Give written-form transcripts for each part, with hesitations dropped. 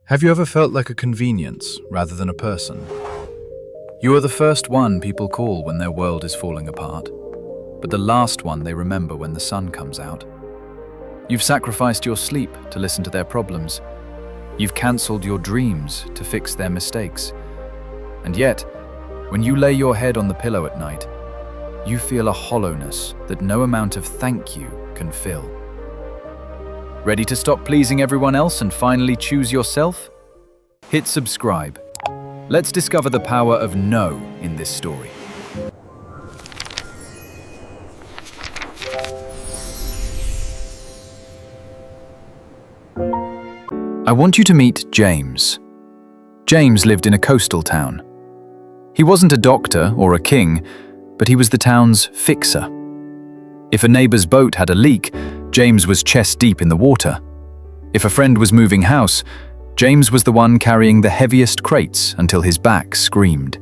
Have you ever felt like a convenience rather than a person? You are the first one people call when their world is falling apart, but the last one they remember when the sun comes out. You've sacrificed your sleep to listen to their problems. You've cancelled your dreams to fix their mistakes. And yet, when you lay your head on the pillow at night, you feel a hollowness that no amount of thank you can fill. Ready to stop pleasing everyone else and finally choose yourself? Hit subscribe. Let's discover the power of no in this story. I want you to meet James. James lived in a coastal town. He wasn't a doctor or a king, but he was the town's fixer. If a neighbor's boat had a leak, James was chest deep in the water. If a friend was moving house, James was the one carrying the heaviest crates until his back screamed.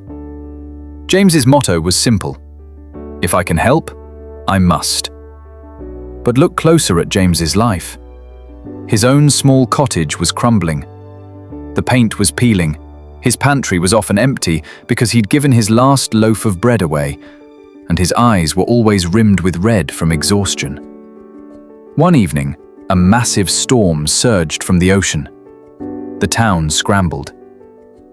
James's motto was simple: if I can help, I must. But look closer at James's life. His own small cottage was crumbling. The paint was peeling. His pantry was often empty because he'd given his last loaf of bread away, and his eyes were always rimmed with red from exhaustion. One evening, a massive storm surged from the ocean. The town scrambled.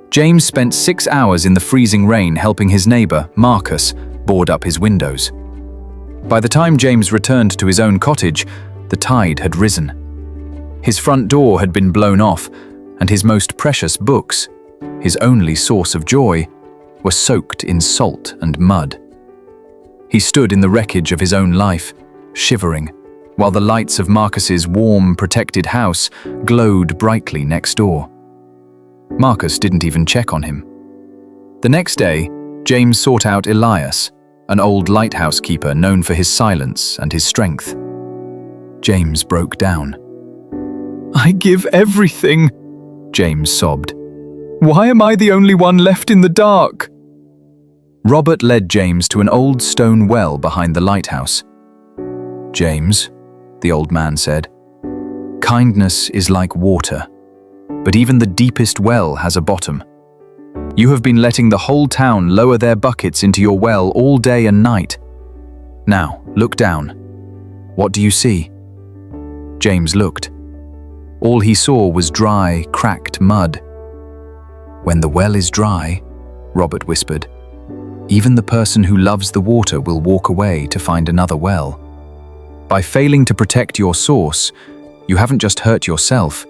James spent 6 hours in the freezing rain helping his neighbor, Marcus, board up his windows. By the time James returned to his own cottage, the tide had risen. His front door had been blown off, and his most precious books, his only source of joy, were soaked in salt and mud. He stood in the wreckage of his own life, shivering, while the lights of Marcus's warm, protected house glowed brightly next door. Marcus didn't even check on him. The next day, James sought out Elias, an old lighthouse keeper known for his silence and his strength. James broke down. "I give everything," James sobbed. "Why am I the only one left in the dark?" Robert led James to an old stone well behind the lighthouse. "James," the old man said, "kindness is like water, but even the deepest well has a bottom. You have been letting the whole town lower their buckets into your well all day and night. Now, look down. What do you see?" James looked. All he saw was dry, cracked mud. "When the well is dry," Robert whispered, "even the person who loves the water will walk away to find another well. By failing to protect your source, you haven't just hurt yourself.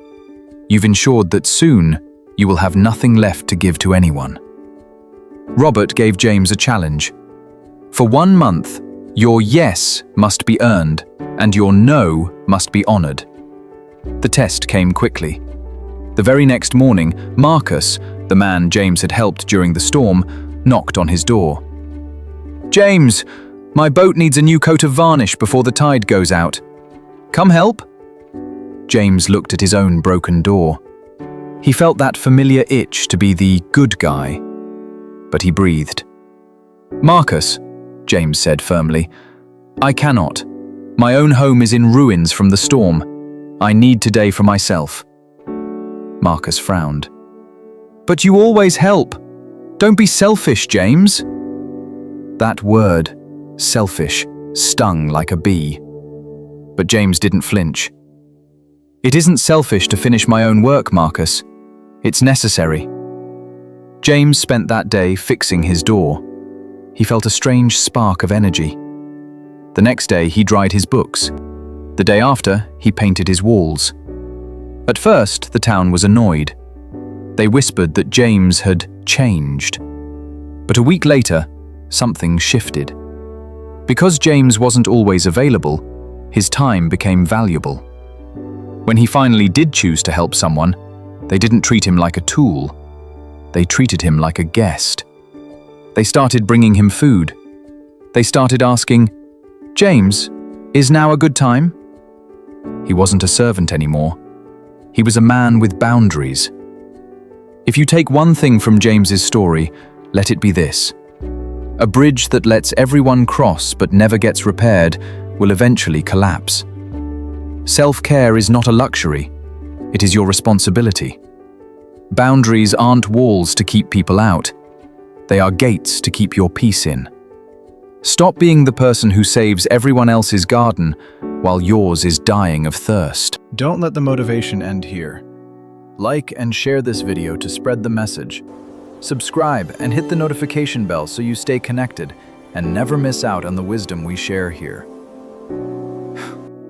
You've ensured that soon you will have nothing left to give to anyone." Robert gave James a challenge. For 1 month, your yes must be earned and your no must be honored. The test came quickly. The very next morning, Marcus, the man James had helped during the storm, knocked on his door. "James, my boat needs a new coat of varnish before the tide goes out. Come help?" James looked at his own broken door. He felt that familiar itch to be the good guy, but he breathed. "Marcus," James said firmly, "I cannot. My own home is in ruins from the storm. I need today for myself." Marcus frowned. "But you always help. Don't be selfish, James." That word, selfish, stung like a bee. But James didn't flinch. "It isn't selfish to finish my own work, Marcus. It's necessary." James spent that day fixing his door. He felt a strange spark of energy. The next day, he dried his books. The day after, he painted his walls. At first, the town was annoyed. They whispered that James had changed. But a week later, something shifted. Because James wasn't always available, his time became valuable. When he finally did choose to help someone, they didn't treat him like a tool. They treated him like a guest. They started bringing him food. They started asking, "James, is now a good time?" He wasn't a servant anymore. He was a man with boundaries. If you take one thing from James's story, let it be this: a bridge that lets everyone cross but never gets repaired will eventually collapse. Self-care is not a luxury. It is your responsibility. Boundaries aren't walls to keep people out. They are gates to keep your peace in. Stop being the person who saves everyone else's garden while yours is dying of thirst. Don't let the motivation end here. Like and share this video to spread the message. Subscribe and hit the notification bell so you stay connected and never miss out on the wisdom we share here.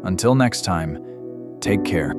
Until next time, take care.